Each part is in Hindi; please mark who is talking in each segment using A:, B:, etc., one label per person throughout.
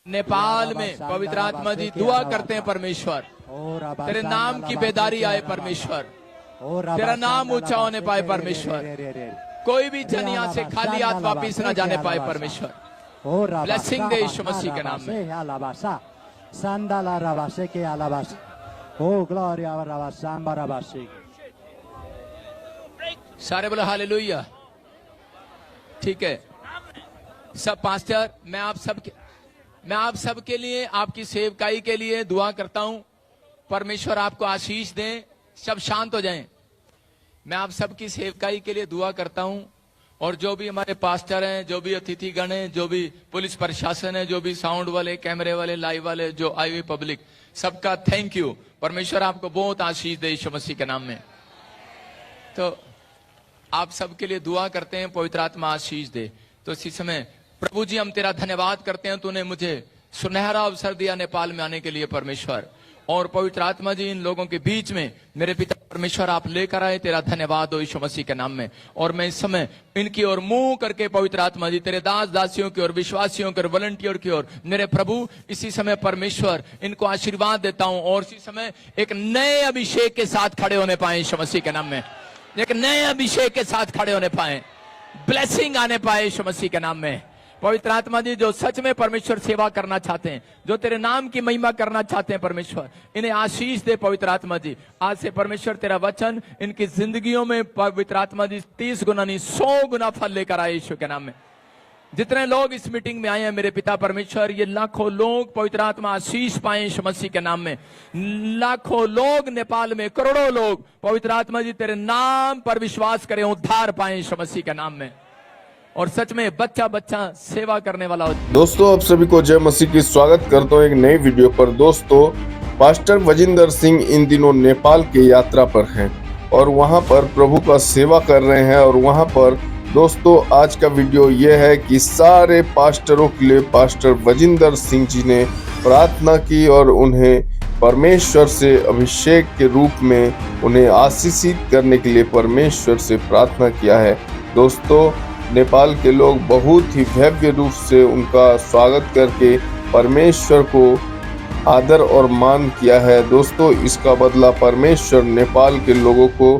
A: नेपाल में पवित्र आत्मा जी दुआ करते हैं परमेश्वर, तेरे नाम की बेदारी आए परमेश्वर, तेरा नाम ऊंचा होने पाए परमेश्वर, कोई भी जन यहाँ से खाली हाथ वापिस ना जाने पाए परमेश्वर। ब्लेसिंग दे यीशु मसीह के नाम में। सारे बोले हालेलुया। ठीक है सब पास्टर, मैं आप सबके लिए, आपकी सेवकाई के लिए दुआ करता हूं। परमेश्वर आपको आशीष दें। सब शांत हो जाएं। मैं आप सबकी सेवकाई के लिए दुआ करता हूं, और जो भी हमारे पास्टर हैं, जो भी अतिथिगण हैं, जो भी पुलिस प्रशासन है, जो भी साउंड वाले, कैमरे वाले, लाइव वाले, जो आई हुई पब्लिक, सबका थैंक यू। परमेश्वर आपको बहुत आशीष दे यीशु मसीह के नाम में। तो आप सबके लिए दुआ करते हैं, पवित्र आत्मा आशीष दे। तो इसी समय प्रभु जी हम तेरा धन्यवाद करते हैं, तूने मुझे सुनहरा अवसर दिया नेपाल में आने के लिए परमेश्वर। और पवित्र आत्मा जी इन लोगों के बीच में मेरे पिता परमेश्वर आप लेकर आए, तेरा धन्यवाद हो यीशु मसीह के नाम में। और मैं इस समय इनकी ओर मुंह करके पवित्र आत्मा जी तेरे दास दासियों की ओर, विश्वासियों की ओर, वॉलंटियर की ओर, मेरे प्रभु इसी समय परमेश्वर इनको आशीर्वाद देता हूं, और इसी समय एक नए अभिषेक के साथ खड़े होने पाए यीशु मसीह के नाम में। एक नए अभिषेक के साथ खड़े होने पाए, ब्लेसिंग आने पाए यीशु मसीह के नाम में। पवित्र आत्मा जी जो सच में परमेश्वर सेवा करना चाहते हैं, जो तेरे नाम की महिमा करना चाहते हैं परमेश्वर, इन्हें आशीष दे पवित्र आत्मा जी। आज से परमेश्वर तेरा वचन इनकी जिंदगियों में पवित्र आत्मा जी 30 गुना नहीं 100 गुना फल लेकर आए यीशु के नाम में। जितने लोग इस मीटिंग में आए हैं मेरे पिता परमेश्वर, ये लाखों लोग पवित्र आत्मा आशीष पाए यीशु मसीह के नाम में। लाखों लोग नेपाल में, करोड़ों लोग पवित्र आत्मा जी तेरे नाम पर विश्वास करें, उद्धार पाए यीशु मसीह के नाम में, और सच में बच्चा बच्चा सेवा करने वाला हो।
B: दोस्तों आप सभी को जय मसीह की स्वागत करता हूँ एक नई वीडियो पर। दोस्तों पास्टर वजिंदर सिंह इन दिनों नेपाल की यात्रा पर हैं और वहां पर प्रभु का सेवा कर रहे हैं। और वहां पर दोस्तों आज का वीडियो ये है कि सारे पास्टरों के लिए पास्टर वजिंदर सिंह जी ने प्रार्थना की और उन्हें परमेश्वर से अभिषेक के रूप में उन्हें आशीषित करने के लिए परमेश्वर से प्रार्थना किया है। दोस्तों नेपाल के लोग बहुत ही भव्य रूप से उनका स्वागत करके परमेश्वर को आदर और मान किया है। दोस्तों इसका बदला परमेश्वर नेपाल के लोगों को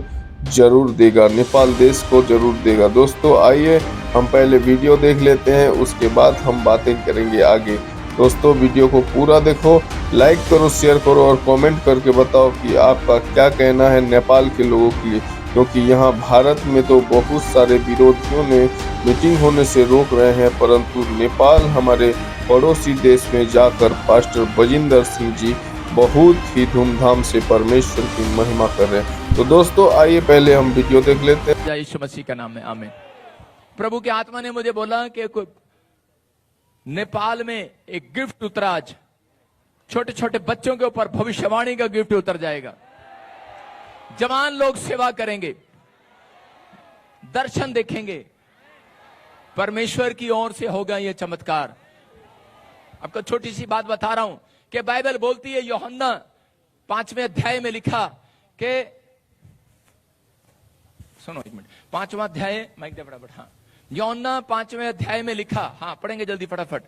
B: जरूर देगा, नेपाल देश को जरूर देगा। दोस्तों आइए हम पहले वीडियो देख लेते हैं, उसके बाद हम बातें करेंगे आगे। दोस्तों वीडियो को पूरा देखो, लाइक करो, शेयर करो और कमेंट करके बताओ कि आपका क्या कहना है नेपाल के लोगों के लिए, क्योंकि यहाँ भारत में तो बहुत सारे विरोधियों ने मीटिंग होने से रोक रहे हैं, परंतु नेपाल हमारे पड़ोसी देश में जाकर पास्टर वजिंदर सिंह जी बहुत ही धूमधाम से परमेश्वर की महिमा कर रहे हैं। तो दोस्तों आइए पहले हम वीडियो देख लेते हैं।
A: जय यीशु मसीह का नाम में, आमीन। प्रभु की आत्मा ने मुझे बोला कि नेपाल में एक गिफ्ट उतरा आज, छोटे छोटे बच्चों के ऊपर भविष्यवाणी का गिफ्ट उतर जाएगा। जवान लोग सेवा करेंगे, दर्शन देखेंगे, परमेश्वर की ओर से होगा यह चमत्कार। आपको छोटी सी बात बता रहा हूं कि बाइबल बोलती है, यूहन्ना 5वें अध्याय में लिखा कि, सुनो एक मिनट, 5वां अध्याय, माइक दे फटाफट। हाँ, यूहन्ना 5वें अध्याय में लिखा, हाँ पढ़ेंगे जल्दी फटाफट।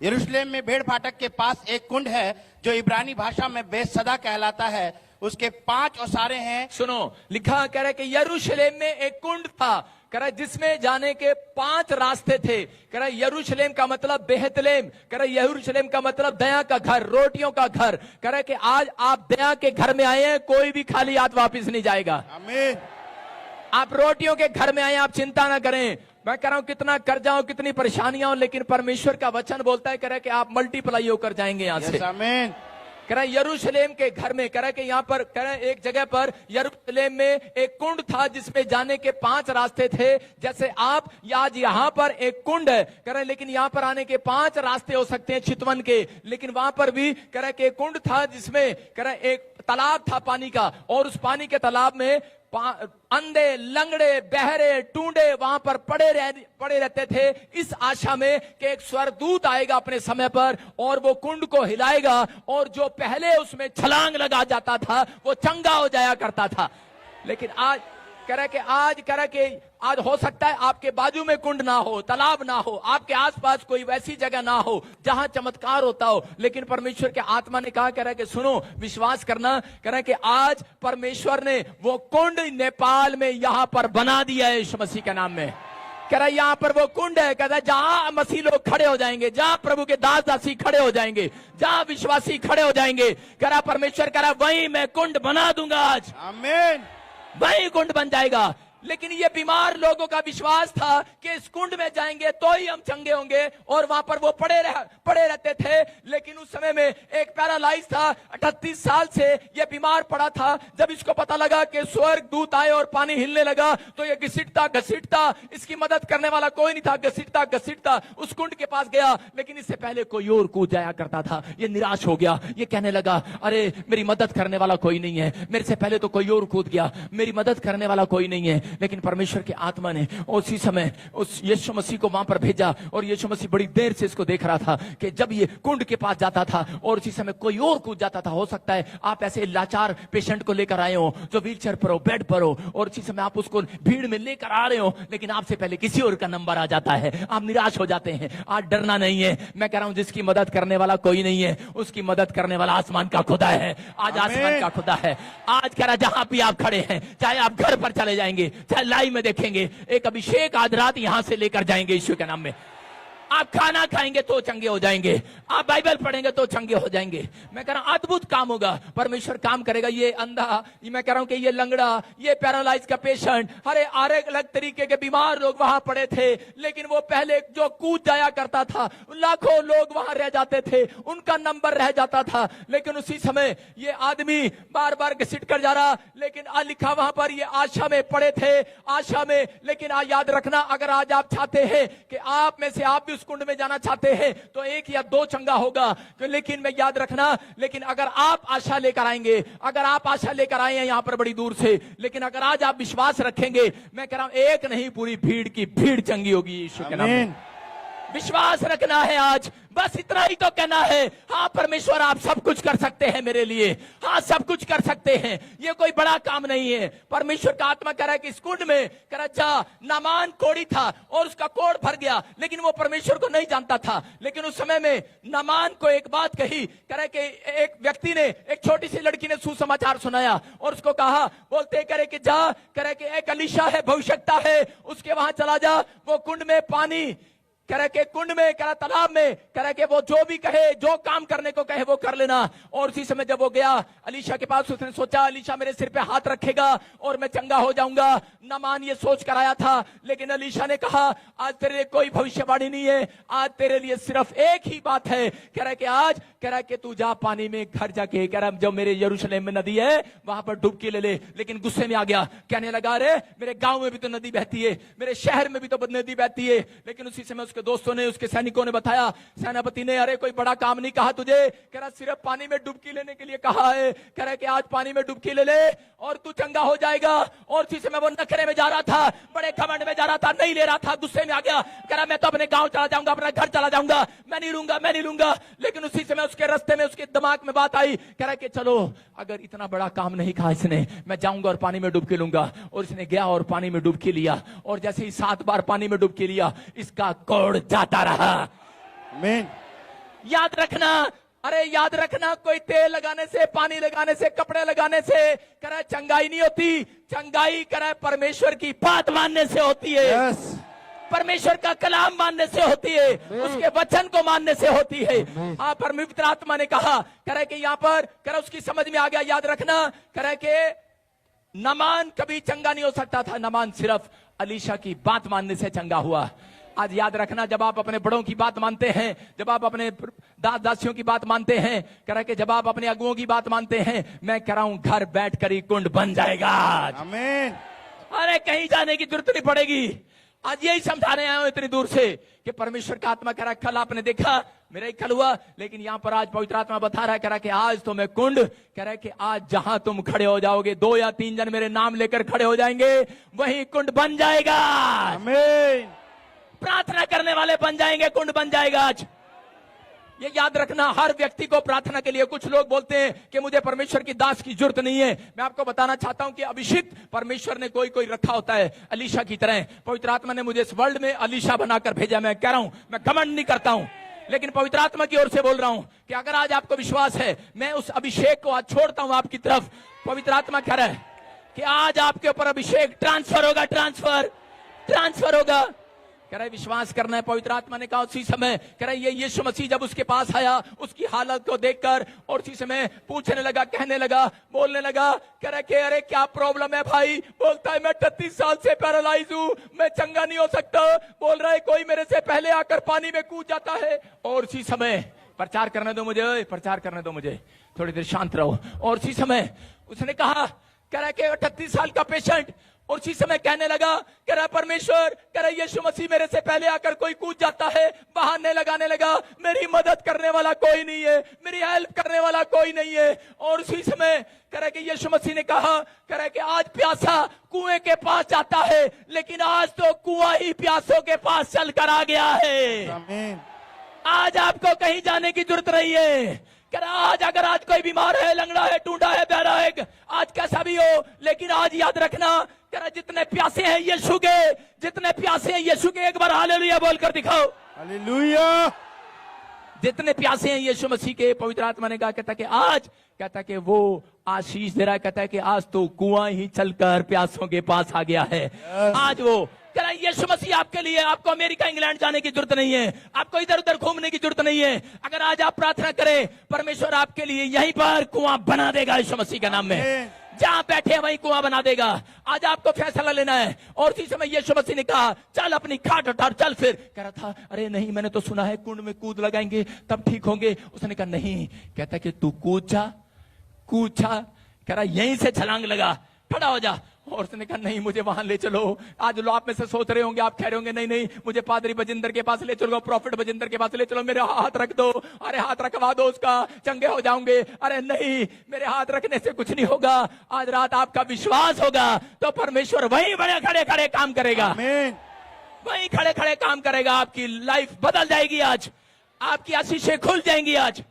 C: यरूशलेम में भेड़ फाटक के पास एक कुंड है जो इब्रानी भाषा में बेसदा कहलाता है, उसके 5 ओसारे हैं।
A: सुनो लिखा, कह रहे कि यरूशलेम में एक कुंड था, कह रहा जिसमें जाने के 5 रास्ते थे। कह रहा यरूशलेम का मतलब बेहतलेम, कह रहा यरूशलेम का मतलब दया का घर, रोटियों का घर। कह रहा कि आज आप दया के घर में आए हैं, कोई भी खाली हाथ वापिस नहीं जाएगा।
C: आमीन।
A: आप रोटियों के घर में आए, आप चिंता ना करें। मैं कह रहा हूं कितना कर्जा हो, कितनी परेशानियां हो, लेकिन परमेश्वर का वचन बोलता है कह रहा कि आप मल्टीप्लाई होकर जाएंगे यहां से।
C: आमीन।
A: कह रहा यरूशलेम के घर में, कह रहा कि यहां पर, कह रहा एक जगह पर यरूशलेम में एक कुंड था जिसमें जाने के 5 रास्ते थे। जैसे आप आज यहां पर एक कुंड है, कह रहे लेकिन यहां पर आने के 5 रास्ते हो सकते हैं चितवन के, लेकिन वहां पर भी कह रहा कि एक कुंड था जिसमें कह रहा एक तालाब था पानी का, और उस पानी के तालाब में अंधे, लंगड़े, बहरे, टूंडे वहां पर पड़े रहते थे, इस आशा में कि एक स्वर्गदूत आएगा अपने समय पर और वो कुंड को हिलाएगा, और जो पहले उसमें छलांग लगा जाता था वो चंगा हो जाया करता था। लेकिन आज कह रहा है कि आज कह रहा है कि आज हो सकता है आपके बाजू में कुंड ना हो, तालाब ना हो, आपके आसपास कोई वैसी जगह ना हो जहां चमत्कार होता हो, लेकिन परमेश्वर के आत्मा ने कहा, कह रहा है कि सुनो, विश्वास करना, कह रहा है कि आज परमेश्वर ने वो कुंड नेपाल में यहां पर बना दिया है यीशु मसीह के नाम में। कह रहा है यहां पर वो कुंड है, कहता है जहां मसीह लोग खड़े हो जाएंगे, जहां प्रभु के दास दासी खड़े हो जाएंगे, जहां विश्वासी खड़े हो जाएंगे, कह रहा परमेश्वर कह रहा वहीं मैं कुंड बना दूंगा आज,
C: आमीन।
A: वहीं कुंड बन जाएगा। लेकिन ये बीमार लोगों का विश्वास था कि इस कुंड में जाएंगे तो ही हम चंगे होंगे, और वहां पर वो पड़े रहते थे। लेकिन उस समय में एक पैरालाइज था, 38 साल से ये बीमार पड़ा था। जब इसको पता लगा कि स्वर्ग दूत आए और पानी हिलने लगा, तो ये घसीटता, इसकी मदद करने वाला कोई नहीं था, घसीटता उस कुंड के पास गया। लेकिन इससे पहले कोई और कूद जाया करता था। ये निराश हो गया, ये कहने लगा, अरे मेरी मदद करने वाला कोई नहीं है, मेरे से पहले तो कोई और कूद गया, मेरी मदद करने वाला कोई नहीं है। लेकिन परमेश्वर के आत्मा ने उसी समय उस यीशु मसीह को वहां पर भेजा, और यीशु मसीह बड़ी देर से इसको देख रहा था कि जब ये कुंड के पास जाता था और उसी समय कोई और कूद जाता था। हो सकता है आप ऐसे लाचार पेशेंट को लेकर आए हो जो व्हीलचेयर पर हो, बेड पर हो, और उसी समय आप उसको भीड़ में लेकर आ रहे हो, लेकिन आपसे पहले किसी और का नंबर आ जाता है, आप निराश हो जाते हैं। आज डरना नहीं है, मैं कह रहा हूं जिसकी मदद करने वाला कोई नहीं है, उसकी मदद करने वाला आसमान का खुदा है। आज आसमान का खुदा है। आज कह रहा जहां भी आप खड़े हैं, चाहे आप घर पर चले जाएंगे, चाहे लाइव में देखेंगे, एक अभिषेक आज रात यहां से लेकर जाएंगे यीशु के नाम में। आप खाना खाएंगे तो चंगे हो जाएंगे, आप बाइबल पढ़ेंगे तो चंगे हो जाएंगे। मैं कह रहा हूं अद्भुत काम होगा, परमेश्वर काम करेगा। ये अंधा, मैं कह रहा हूं कि ये लंगड़ा, ये पैरालाइज का पेशेंट, हरे अलग अलग तरीके के बीमार लोग वहां पड़े थे। लेकिन वो पहले जो कूद जाया करता था, लाखों लोग वहां रह जाते थे, उनका नंबर रह जाता था। लेकिन उसी समय ये आदमी बार बार घसीट कर जा रहा, लेकिन लिखा वहां पर ये आशा में पड़े थे, आशा में। लेकिन याद रखना, अगर आज आप चाहते हैं कि आप में से आप भी कुंड में जाना चाहते हैं, तो एक या दो चंगा होगा। लेकिन मैं याद रखना, लेकिन अगर आप आशा लेकर आएंगे, अगर आप आशा लेकर आए हैं यहां पर बड़ी दूर से, लेकिन अगर आज आप विश्वास रखेंगे, मैं कह रहा हूं एक नहीं पूरी भीड़ की भीड़ चंगी होगी यीशु के नाम में। विश्वास रखना है आज, बस इतना ही तो कहना है। हाँ परमेश्वर आप सब कुछ कर सकते हैं मेरे लिए, हाँ सब कुछ कर सकते हैं, ये कोई बड़ा काम नहीं है। परमेश्वर का आत्मा कह रहा है कि इस कुंड में कह रहा जा, नामान कोढ़ी था और उसका कोढ़ भर गया, लेकिन वो परमेश्वर को नहीं जानता था। लेकिन उस समय में नामान को एक बात कही, कह रहा है कि एक व्यक्ति ने, एक छोटी सी लड़की ने सुसमाचार सुनाया और उसको कहा, बोलते करे कि जा, कह रहा है कि एक अलीशा है, भविष्यवक्ता है, उसके वहां चला जा, वो कुंड में पानी, कह रहा के कुंड में, कह रहा तालाब में, कह रहा के वो जो भी कहे, जो काम करने को कहे वो कर लेना। और उसी समय जब वो गया अलीशा के पास, उसने सोचा अलीशा मेरे सिर पे हाथ रखेगा और मैं चंगा हो जाऊंगा। नामान ये सोच कर आया था, लेकिन अलीशा ने कहा आज तेरे लिए कोई भविष्यवाणी नहीं है, आज तेरे लिए सिर्फ एक ही बात है। कह रहा कि आज, कह रहा कि तू जा पानी में घर जाके, कह रहा जो मेरे यरूशलेम में नदी है वहां पर डुबकी ले ले। लेकिन गुस्से में आ गया, कहने लगा अरे मेरे गांव में भी तो नदी बहती है, मेरे शहर में भी तो नदी बहती है। लेकिन उसी समय उसके दोस्तों ने, उसके सैनिकों ने बताया, सेनापति ने, अरे कोई बड़ा काम नहीं कहा तुझे, कह रहा सिर्फ पानी में डुबकी लेने के लिए कहा है। कह रहा कि आज पानी में डुबकी ले ले और तू चंगा हो जाएगा। और उसी समय वो नखरे में जा रहा था, बड़े घमंड में जा रहा था, नहीं ले रहा था, गुस्से में आ गया, कह रहा मैं तो अपने गांव चला जाऊंगा, अपना घर चला जाऊंगा, मैं नहीं लूंगा। लेकिन उसी समय उसके रास्ते में, उसके दिमाग में बात आई, कह रहा कि चलो अगर इतना बड़ा काम नहीं कहा इसने, मैं जाऊंगा और पानी में डुबकी लूंगा। और इसने गया और पानी में डुबकी लिया, और जैसे ही 7 बार पानी में डुबकी लिया, इसका कोढ़ जाता रहा।
C: आमीन।
A: याद रखना, अरे याद रखना, कोई तेल लगाने से, पानी लगाने से, कपड़े लगाने से करे चंगाई नहीं होती। चंगाई करे परमेश्वर की बात मानने से होती है।
C: यस।
A: परमेश्वर का कलाम मानने से होती है, उसके वचन को मानने से होती है। हाँ, पवित्र आत्मा ने कहा, करे कि यहाँ पर करे उसकी समझ में आ गया। याद रखना, करे कि नामान कभी चंगा नहीं हो सकता था, नामान सिर्फ अलीशा की बात मानने से चंगा हुआ। आज याद रखना, जब आप अपने बड़ों की बात मानते हैं, जब आप अपने दास दासियों की बात मानते हैं, कह रहा कि जब आप अपने अगुओं की बात मानते हैं, मैं कह रहा हूं घर बैठकर ही कुंड बन जाएगा।
C: आमीन।
A: अरे कहीं जाने की जरूरत नहीं पड़ेगी। आज यही समझाने आया हूं इतनी दूर से कि परमेश्वर का आत्मा कह रहा, कल आपने देखा मेरा ही कल हुआ, लेकिन यहां पर आज पवित्र आत्मा बता रहा है, कह रहा कि आज तो मैं कुंड, कह रहा है कि आज जहां तुम खड़े हो जाओगे, 2 या 3 जन मेरे नाम लेकर खड़े हो जाएंगे, वही कुंड बन जाएगा।
C: आमीन।
A: प्रार्थना करने वाले बन जाएंगे, कुंड बन जाएगा। आज ये याद रखना, हर व्यक्ति को प्रार्थना के लिए, कुछ लोग बोलते हैं कि मुझे परमेश्वर की दास की जरूरत नहीं है। मैं आपको बताना चाहता हूं कि अभिषेक परमेश्वर ने कोई कोई रखा होता है, अलीशा की तरह। पवित्र आत्मा ने मुझे इस वर्ल्ड में अलीशा बनाकर भेजा। मैं कह रहा हूं, मैं घमंड नहीं करता हूं, लेकिन पवित्र आत्मा की ओर से बोल रहा हूं कि अगर आज आपको विश्वास है, मैं उस अभिषेक को आज छोड़ता हूं आपकी तरफ। पवित्र आत्मा कह रहा है कि आज आपके ऊपर अभिषेक ट्रांसफर होगा, ट्रांसफर होगा। कह रहा है विश्वास करना है। पवित्र आत्मा ने कहा उसी समय, कह रहा है ये यीशु मसीह जब उसके पास आया, उसकी हालत को देखकर और उसी समय पूछने लगा, कहने लगा, बोलने लगा, कह रहा है कि अरे क्या प्रॉब्लम है भाई? बोलता है मैं 38 साल से पैरालाइज हूं, मैं चंगा नहीं हो सकता। बोल रहा है कोई मेरे से पहले आकर पानी में कूद जाता है। और उसी समय, प्रचार करने दो मुझे, प्रचार करने दो मुझे, थोड़ी देर शांत रहो। और उसी समय उसने कहा, कह रहा है कि 38 साल का पेशेंट, और उसी समय कहने लगा, कह रहा परमेश्वर, कह रहा यीशु मसीह मेरे से पहले आकर कोई कूद जाता है। बहाने लगाने लगा, मेरी मदद करने वाला कोई नहीं है, मेरी हेल्प करने वाला कोई नहीं है। और उसी समय कह रहा कि यीशु मसीह ने कहा, कह रहा कि आज प्यासा कुएं के पास जाता है, लेकिन आज तो कुआं ही प्यासों के पास चलकर आ गया है।
C: आमीन।
A: आज आपको कहीं जाने की जरूरत नहीं है। कह रहा आज अगर आज कोई बीमार है, लंगड़ा है, टूटा है, बहरा है, आज कैसा भी हो, लेकिन आज याद रखना, कह रहा जितने प्यासे हैं यीशु के, जितने प्यासे हैं यीशु के, एक बार हालेलुया बोलकर दिखाओ।
C: हालेलुया।
A: जितने प्यासे हैं यीशु मसीह के, पवित्र आत्मा ने कहा, कहता कि आज, कहता कि वो आशीष दे रहा है। कहता है कि आज तो कुआं ही चलकर प्यासों के पास आ गया है। आज वो कह रहा है यीशु मसीह आपके लिए, आपको अमेरिका इंग्लैंड जाने की जरूरत नहीं है, आपको इधर उधर घूमने की जरूरत नहीं है। अगर आज आप प्रार्थना करें, परमेश्वर आपके लिए यहीं पर कुआं बना देगा यीशु मसीह के नाम में। जहां बैठे वहीं कुआं बना देगा। आज आपको फैसला लेना है। और उसी समय यीशु मसीह ने कहा, चल अपनी खाट उठा, चल। फिर कह रहा था, अरे नहीं, मैंने तो सुना है कुंड में कूद लगाएंगे तब ठीक होंगे। उसने कहा नहीं, कहता कि तू कूद जा। कह रहा यहीं से छलांग लगा, खड़ा हो जा। और उसने कहा नहीं, मुझे वहां ले चलो। आज लोग आप में से सोच रहे होंगे, आप कह रहे होंगे नहीं नहीं, मुझे पादरी बजिंदर के पास ले चलो, प्रॉफिट बजिंदर के पास ले चलो, मेरे हाथ रख दो। अरे हाथ रखवा दो उसका, चंगे हो जाओगे। अरे नहीं, मेरे हाथ रखने से कुछ नहीं होगा। आज रात आपका विश्वास होगा तो परमेश्वर वहीं बड़े खड़े खड़े काम करेगा।
C: आमीन।
A: वहीं खड़े खड़े काम करेगा। आपकी लाइफ बदल जाएगी आज, आपकी आशीषें खुल जाएंगी आज।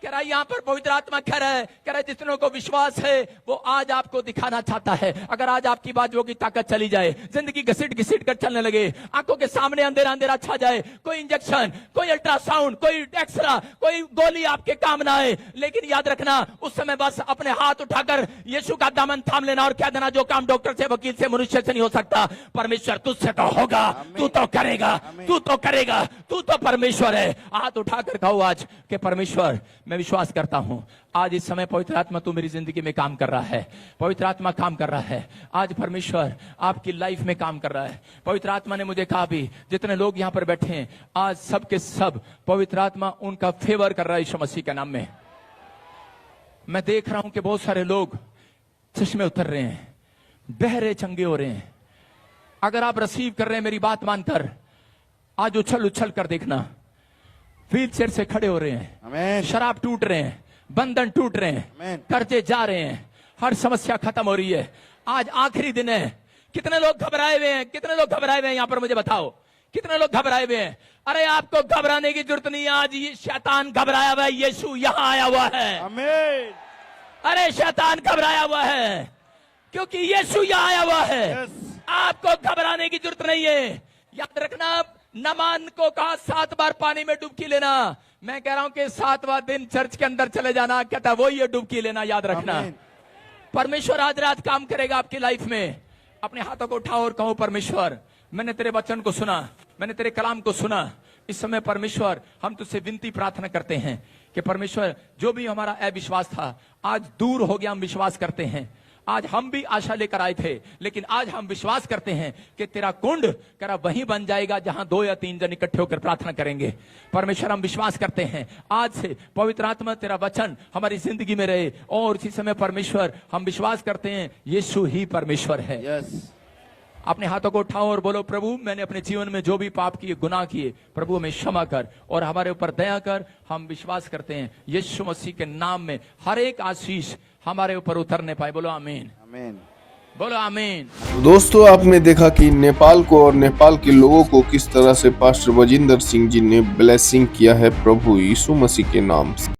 A: कह रहा है यहाँ पर पवित्र आत्मा कह रहा है, कह रहा है जितनों को विश्वास है वो आज आपको दिखाना चाहता है। अगर आज आपकी बाजुओं की ताकत चली जाए, जिंदगी घसीट घसीट कर चलने लगे, आंखों के सामने अंधेरा अंधेरा छा जाए, कोई इंजेक्शन, कोई अल्ट्रासाउंड, कोई एक्सरा, कोई गोली आपके काम ना आए, लेकिन याद रखना उस समय बस अपने हाथ उठाकर यीशु का दामन थाम लेना और कह देना, जो काम डॉक्टर से, वकील से, मनुष्य से नहीं हो सकता, परमेश्वर तुझसे तो होगा, तू तो करेगा, तू तो करेगा, तू तो परमेश्वर है। हाथ उठाकर कहो आज कि परमेश्वर, मैं विश्वास करता हूं आज इस समय पवित्र आत्मा तू मेरी जिंदगी में काम कर रहा है। पवित्र आत्मा काम कर रहा है आज, परमेश्वर आपकी लाइफ में काम कर रहा है। पवित्र आत्मा ने मुझे कहा भी, जितने लोग यहां पर बैठे हैं आज सब के सब पवित्र आत्मा उनका फेवर कर रहा है यीशु मसीह के नाम में। मैं देख रहा हूं कि बहुत सारे लोग चश्मे उतर रहे हैं, बहरे चंगे हो रहे हैं। अगर आप रिसीव कर रहे हैं मेरी बात मानकर, आज उछल उछल कर देखना, व्हील चेयर से खड़े हो रहे हैं,
C: आमीन।
A: शराब टूट रहे हैं, बंधन टूट रहे हैं,
C: आमीन।
A: कर्जे जा रहे हैं, हर समस्या खत्म हो रही है। आज आखिरी दिन है। कितने लोग घबराए हुए हैं? कितने लोग घबराए हुए हैं यहां पर मुझे बताओ, कितने लोग घबराए हुए हैं? अरे आपको घबराने की जरूरत नहीं है। आज ये शैतान घबराया हुआ है, यीशु यहां आया हुआ है।
C: आमीन।
A: अरे शैतान घबराया हुआ है क्योंकि यीशु यहां आया हुआ है।
C: यस।
A: आपको घबराने की जरूरत नहीं है। याद रखना, नमान को कहा 7 बार पानी में डुबकी लेना। मैं कह रहा हूं कि 7वां दिन चर्च के अंदर चले जाना, कहता वही है डुबकी लेना। याद रखना,
C: आमीन।
A: परमेश्वर आज रात काम करेगा आपकी लाइफ में। अपने हाथों को उठाओ और कहो, परमेश्वर मैंने तेरे वचन को सुना, मैंने तेरे कलाम को सुना। इस समय परमेश्वर हम तुझसे विनती प्रार्थना करते हैं कि परमेश्वर जो भी हमारा अविश्वास था आज दूर हो गया। हम विश्वास करते हैं, आज हम भी आशा लेकर आए थे, लेकिन आज हम विश्वास करते हैं कि तेरा कुंड करा वहीं बन जाएगा जहां 2 या 3 जन इकट्ठे होकर प्रार्थना करेंगे। परमेश्वर हम विश्वास करते हैं आज से पवित्र आत्मा तेरा वचन हमारी जिंदगी में रहे। और इसी समय परमेश्वर हम विश्वास करते हैं यीशु ही परमेश्वर है।
C: यस।
A: अपने हाथों को उठाओ और बोलो, प्रभु मैंने अपने जीवन में जो भी पाप किए, गुनाह किए, प्रभु हमें क्षमा कर और हमारे ऊपर दया कर। हम विश्वास करते हैं यीशु मसीह के नाम में हर एक आशीष हमारे ऊपर उतरने पाए। बोलो आमीन।
C: आमीन।
A: बोलो आमीन।
B: दोस्तों आपने देखा कि नेपाल को और नेपाल के लोगों को किस तरह से पास्टर वजिंदर सिंह जी ने ब्लेसिंग किया है प्रभु यीशु मसीह के नाम से।